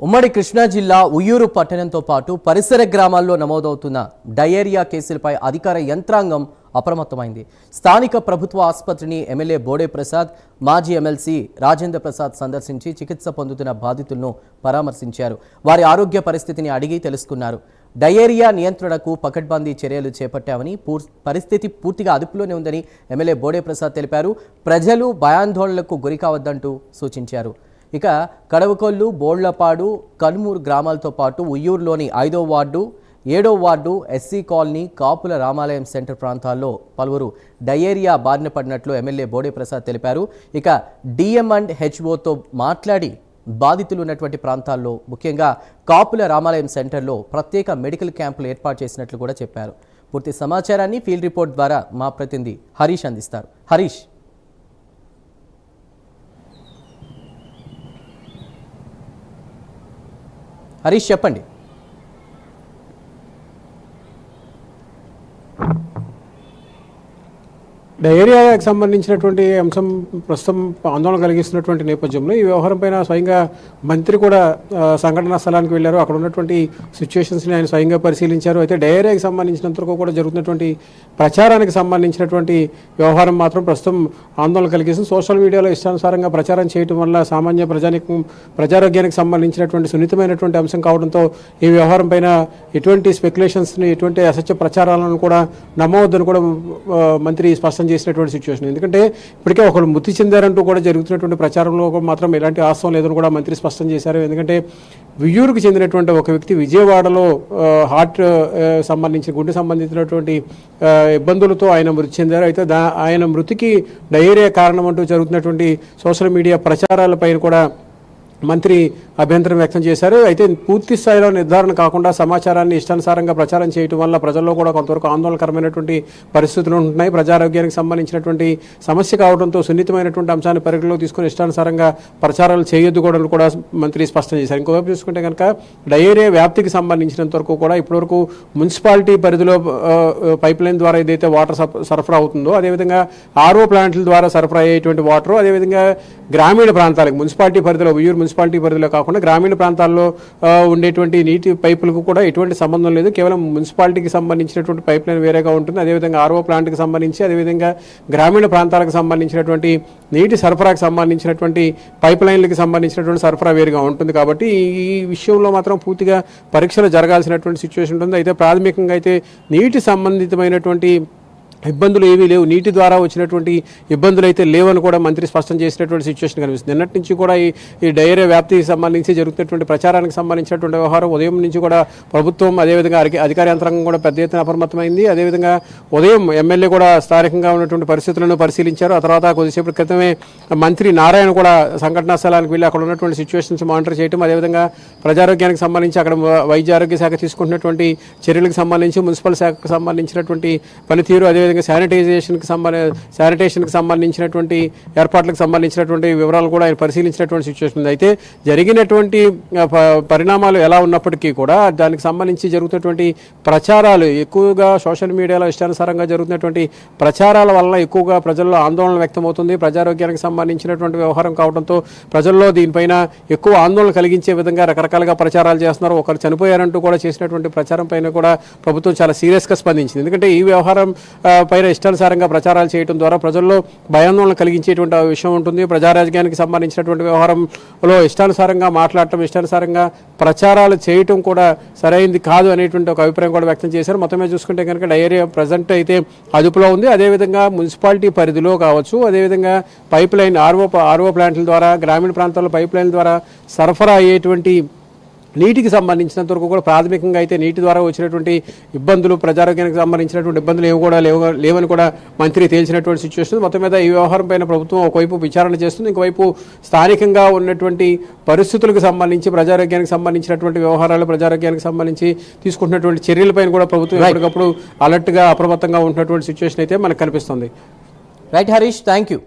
ఉమ్మడి కృష్ణా జిల్లా ఉయ్యూరు పట్టణంతో పాటు పరిసర గ్రామాల్లో నమోదవుతున్న డయేరియా కేసులపై అధికార యంత్రాంగం అప్రమత్తమైంది. స్థానిక ప్రభుత్వ ఆసుపత్రిని ఎమ్మెల్యే బోడే ప్రసాద్, మాజీ ఎమ్మెల్సీ రాజేంద్ర ప్రసాద్ సందర్శించి చికిత్స పొందుతున్న బాధితులను పరామర్శించారు. వారి ఆరోగ్య పరిస్థితిని అడిగి తెలుసుకున్నారు. డయేరియా నియంత్రణకు పకడ్బందీ చర్యలు చేపట్టామని, పరిస్థితి పూర్తిగా అదుపులోనే ఉందని ఎమ్మెల్యే బోడే ప్రసాద్ తెలిపారు. ప్రజలు భయాందోళనలకు గురికావద్దంటూ సూచించారు. ఇక కడవకొల్లు, బోళ్లపాడు, కన్మూరు గ్రామాలతో పాటు ఉయ్యూరులోని 5వ వార్డు, 7వ వార్డు, ఎస్సీ కాలనీ, కాపుల రామాలయం సెంటర్ ప్రాంతాల్లో పలువురు డయేరియా బారిన పడినట్లు ఎమ్మెల్యే బోడే ప్రసాద్ తెలిపారు. ఇక డిఎం అండ్ హెచ్ఓతో మాట్లాడి బాధితులు ఉన్నటువంటి ప్రాంతాల్లో ముఖ్యంగా కాపుల రామాలయం సెంటర్లో ప్రత్యేక మెడికల్ క్యాంపులు ఏర్పాటు చేసినట్లు కూడా చెప్పారు. పూర్తి సమాచారాన్ని ఫీల్డ్ రిపోర్ట్ ద్వారా మా ప్రతినిధి హరీష్ అందిస్తారు. హరీష్ చెప్పండి. డయేరియాకి సంబంధించినటువంటి అంశం ప్రస్తుతం ఆందోళన కలిగిస్తున్నటువంటి నేపథ్యంలో ఈ వ్యవహారం పైన స్వయంగా మంత్రి కూడా సంఘటనా స్థలానికి వెళ్ళారు. అక్కడ ఉన్నటువంటి సిచ్యువేషన్స్ని ఆయన స్వయంగా పరిశీలించారు. అయితే డయేరియాకి సంబంధించినంతవరకు కూడా జరుగుతున్నటువంటి ప్రచారానికి సంబంధించినటువంటి వ్యవహారం మాత్రం ప్రస్తుతం ఆందోళన కలిగిస్తుంది. సోషల్ మీడియాలో ఇష్టానుసారంగా ప్రచారం చేయడం వల్ల సామాన్య ప్రజారోగ్యానికి సంబంధించినటువంటి సున్నితమైనటువంటి అంశం కావడంతో ఈ వ్యవహారం పైన ఎటువంటి స్పెక్యులేషన్స్ని, ఎటువంటి అసత్య ప్రచారాలను కూడా నమ్మవద్దని కూడా మంత్రి స్పష్టం చేసినటువంటి సిచ్యువేషన్. ఎందుకంటే ఇప్పటికే ఒకరు మృతి చెందారంటూ కూడా జరుగుతున్నటువంటి ప్రచారంలో మాత్రం ఎలాంటి ఆస్తం లేదని కూడా మంత్రి స్పష్టం చేశారు. ఎందుకంటే ఉయ్యూరుకు చెందినటువంటి ఒక వ్యక్తి విజయవాడలో హార్ట్ గుండె సంబంధించినటువంటి ఇబ్బందులతో ఆయన మృతి చెందారు. అయితే ఆయన మృతికి డయేరియా కారణం అంటూ జరుగుతున్నటువంటి సోషల్ మీడియా ప్రచారాలపైన కూడా మంత్రి అభ్యంతరం వ్యక్తం చేశారు. అయితే పూర్తి స్థాయిలో నిర్ధారణ కాకుండా సమాచారాన్ని ఇష్టానుసారంగా ప్రచారం చేయడం వల్ల ప్రజల్లో కూడా కొంతవరకు ఆందోళనకరమైనటువంటి పరిస్థితులు ఉంటున్నాయి. ప్రజారోగ్యానికి సంబంధించినటువంటి సమస్య కావడంతో సున్నితమైనటువంటి అంశాన్ని పరిగణలో తీసుకుని ఇష్టానుసారంగా ప్రచారాలు చేయొద్దు కూడా మంత్రి స్పష్టం చేశారు. ఇంకోవైపు చూసుకుంటే కనుక డయేరియా వ్యాప్తికి సంబంధించినంత వరకు కూడా ఇప్పటివరకు మున్సిపాలిటీ పరిధిలో పైప్ లైన్ ద్వారా ఏదైతే వాటర్ సరఫరా అవుతుందో, అదేవిధంగా ఆర్ఓ ప్లాంట్ల ద్వారా సరఫరా అయ్యేటువంటి వాటర్, అదేవిధంగా గ్రామీణ ప్రాంతాలకు మున్సిపాలిటీ పరిధిలో ఉయ్యూరు మున్సిపాలిటీ పరిధిలో కాకుండా గ్రామీణ ప్రాంతాల్లో ఉండేటువంటి నీటి పైపులకు కూడా ఎటువంటి సంబంధం లేదు. కేవలం మున్సిపాలిటీకి సంబంధించినటువంటి పైప్ లైన్ వేరేగా ఉంటుంది. అదేవిధంగా ఆర్ఓ ప్లాంట్కి సంబంధించి, అదేవిధంగా గ్రామీణ ప్రాంతాలకు సంబంధించినటువంటి నీటి సరఫరాకు సంబంధించినటువంటి పైప్ లైన్లకు సంబంధించినటువంటి సరఫరా వేరుగా ఉంటుంది. కాబట్టి ఈ విషయంలో మాత్రం పూర్తిగా పరీక్షలు జరగాల్సినటువంటి సిచ్యువేషన్ ఉంటుంది. అయితే ప్రాథమికంగా అయితే నీటి సంబంధితమైనటువంటి ఇబ్బందులు ఏవీ లేవు, నీటి ద్వారా వచ్చినటువంటి ఇబ్బందులు అయితే లేవని కూడా మంత్రి స్పష్టం చేసినటువంటి సిచ్యువేషన్ కనిపిస్తుంది. నిన్నటి నుంచి కూడా ఈ డయేరియా వ్యాప్తికి సంబంధించి జరుగుతున్నటువంటి ప్రచారానికి సంబంధించినటువంటి వ్యవహారం ఉదయం నుంచి కూడా ప్రభుత్వం, అదేవిధంగా అధికార యంత్రాంగం కూడా పెద్ద ఎత్తున అప్రమత్తమైంది. అదేవిధంగా ఉదయం ఎమ్మెల్యే కూడా స్థానికంగా ఉన్నటువంటి పరిస్థితులను పరిశీలించారు. ఆ తర్వాత కొద్దిసేపటి క్రితమే మంత్రి నారాయణ కూడా సంఘటనా స్థలానికి వెళ్ళి అక్కడ ఉన్నటువంటి సిచ్యువేషన్స్ మానిటర్ చేయడం, అదేవిధంగా ప్రజారోగ్యానికి సంబంధించి అక్కడ వైద్య ఆరోగ్య శాఖ తీసుకుంటున్నటువంటి చర్యలకు సంబంధించి, మున్సిపల్ శాఖకు సంబంధించినటువంటి పనితీరు, అదేవిధంగా శానిటేషన్కి సంబంధించినటువంటి ఏర్పాట్లకు సంబంధించినటువంటి వివరాలు కూడా ఆయన పరిశీలించినటువంటి సిచ్యువేషన్ ఉంది. అయితే జరిగినటువంటి పరిణామాలు ఎలా ఉన్నప్పటికీ కూడా దానికి సంబంధించి జరుగుతున్నటువంటి ప్రచారాలు ఎక్కువగా సోషల్ మీడియాలో ఇష్టానుసారంగా జరుగుతున్నటువంటి ప్రచారాల వలన ఎక్కువగా ప్రజల్లో ఆందోళన వ్యక్తమవుతుంది. ప్రజారోగ్యానికి సంబంధించినటువంటి వ్యవహారం కావడంతో ప్రజల్లో దీనిపైన ఎక్కువ ఆందోళన కలిగించే విధంగా రకరకాలుగా ప్రచారాలు చేస్తున్నారు. ఒకరు చనిపోయారంటూ కూడా చేసినటువంటి ప్రచారం పైన కూడా ప్రభుత్వం చాలా సీరియస్గా స్పందించింది. ఎందుకంటే ఈ వ్యవహారం పైన ఇష్టానుసారంగా ప్రచారాలు చేయడం ద్వారా ప్రజల్లో భయాందోళన కలిగించేటువంటి విషయం ఉంటుంది. ప్రజారాజ్యానికి సంబంధించినటువంటి వ్యవహారంలో ఇష్టానుసారంగా మాట్లాడటం, ఇష్టానుసారంగా ప్రచారాలు చేయటం కూడా సరైనది కాదు అనేటువంటి ఒక అభిప్రాయం కూడా వ్యక్తం చేశారు. మొత్తమే చూసుకుంటే కనుక డయేరియా ప్రజెంట్ అయితే అదుపులో ఉంది. అదేవిధంగా మున్సిపాలిటీ పరిధిలో కావచ్చు, అదేవిధంగా పైప్ లైన్ ఆర్ఓ ప్లాంట్ల ద్వారా గ్రామీణ ప్రాంతాల్లో పైప్ లైన్ ద్వారా సరఫరా అయ్యేటువంటి నీటికి సంబంధించినంత వరకు కూడా ప్రాథమికంగా అయితే నీటి ద్వారా వచ్చినటువంటి ఇబ్బందులు, ప్రజారోగ్యానికి సంబంధించినటువంటి ఇబ్బందులు ఏవి కూడా లేవని కూడా మంత్రి తేల్చినటువంటి సిచ్యువేషన్. మొత్తం మీద ఈ వ్యవహారం పైన ప్రభుత్వం ఒకవైపు విచారణ చేస్తుంది, ఇంకోవైపు స్థానికంగా ఉన్నటువంటి పరిస్థితులకు సంబంధించి, ప్రజారోగ్యానికి సంబంధించినటువంటి వ్యవహారాలు, ప్రజారోగ్యానికి సంబంధించి తీసుకుంటున్నటువంటి చర్యలపైన కూడా ప్రభుత్వం ఎప్పటికప్పుడు అలర్ట్గా, అప్రమత్తంగా ఉంటున్నటువంటి సిచ్యువేషన్ అయితే మనకు కనిపిస్తుంది. Right Harish, thank you.